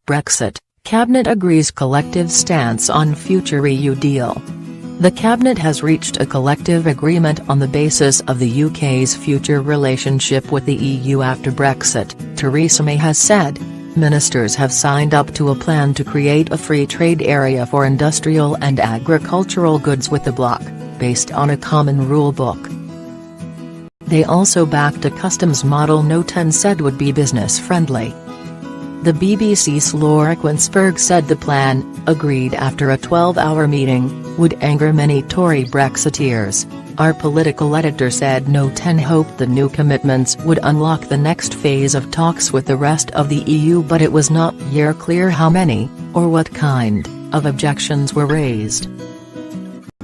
Brexit, Cabinet agrees collective stance on future EU deal. The Cabinet has reached a collective agreement on the basis of the UK's future relationship with the EU after Brexit, Theresa May has said. Ministers have signed up to a plan to create a free trade area for industrial and agricultural goods with the bloc, based on a common rule book. They also backed a customs model No 10 said would be business-friendly. The BBC's Laura Quinsberg said the plan, agreed after a 12-hour meeting, would anger many Tory Brexiteers. Our political editor said No 10 hoped the new commitments would unlock the next phase of talks with the rest of the EU, but it was not yet clear how many, or what kind, of objections were raised.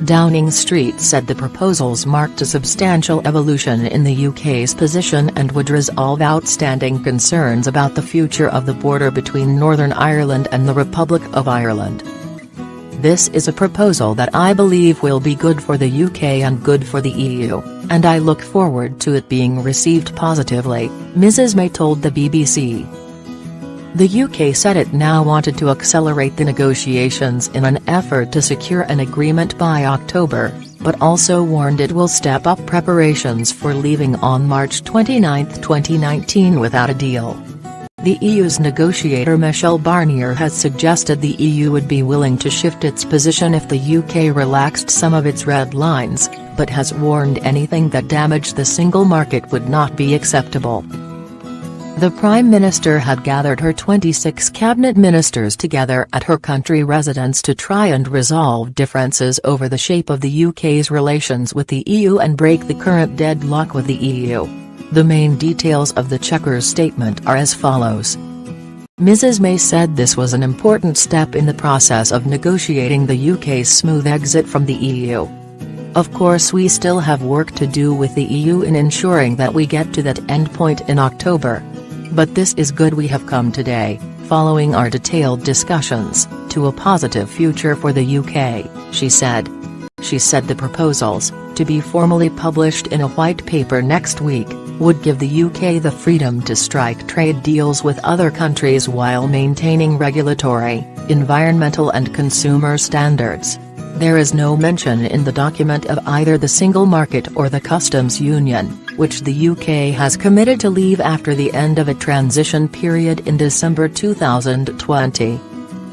Downing Street said the proposals marked a substantial evolution in the UK's position and would resolve outstanding concerns about the future of the border between Northern Ireland and the Republic of Ireland. This is a proposal that I believe will be good for the UK and good for the EU, and I look forward to it being received positively, Mrs May told the BBC. The UK said it now wanted to accelerate the negotiations in an effort to secure an agreement by October, but also warned it will step up preparations for leaving on March 29, 2019 without a deal. The EU's negotiator Michel Barnier has suggested the EU would be willing to shift its position if the UK relaxed some of its red lines, but has warned anything that damaged the single market would not be acceptable. The Prime Minister had gathered her 26 cabinet ministers together at her country residence to try and resolve differences over the shape of the UK's relations with the EU and break the current deadlock with the EU. The main details of the Chequers statement are as follows. Mrs May said this was an important step in the process of negotiating the UK's smooth exit from the EU. Of course, we still have work to do with the EU in ensuring that we get to that endpoint in October. But this is good we have come today, following our detailed discussions, to a positive future for the UK, she said. She said the proposals, to be formally published in a white paper next week, would give the UK the freedom to strike trade deals with other countries while maintaining regulatory, environmental and consumer standards. There is no mention in the document of either the single market or the customs union, which the UK has committed to leave after the end of a transition period in December 2020.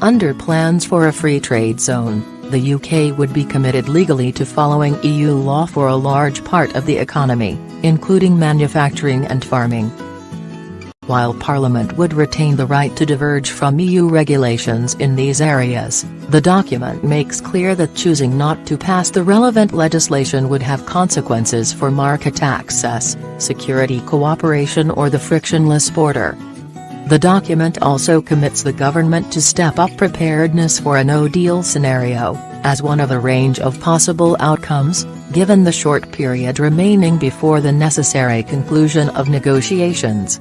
Under plans for a free trade zone, the UK would be committed legally to following EU law for a large part of the economy, including manufacturing and farming. While Parliament would retain the right to diverge from EU regulations in these areas, the document makes clear that choosing not to pass the relevant legislation would have consequences for market access, security cooperation or the frictionless border. The document also commits the government to step up preparedness for a no-deal scenario, as one of a range of possible outcomes, given the short period remaining before the necessary conclusion of negotiations.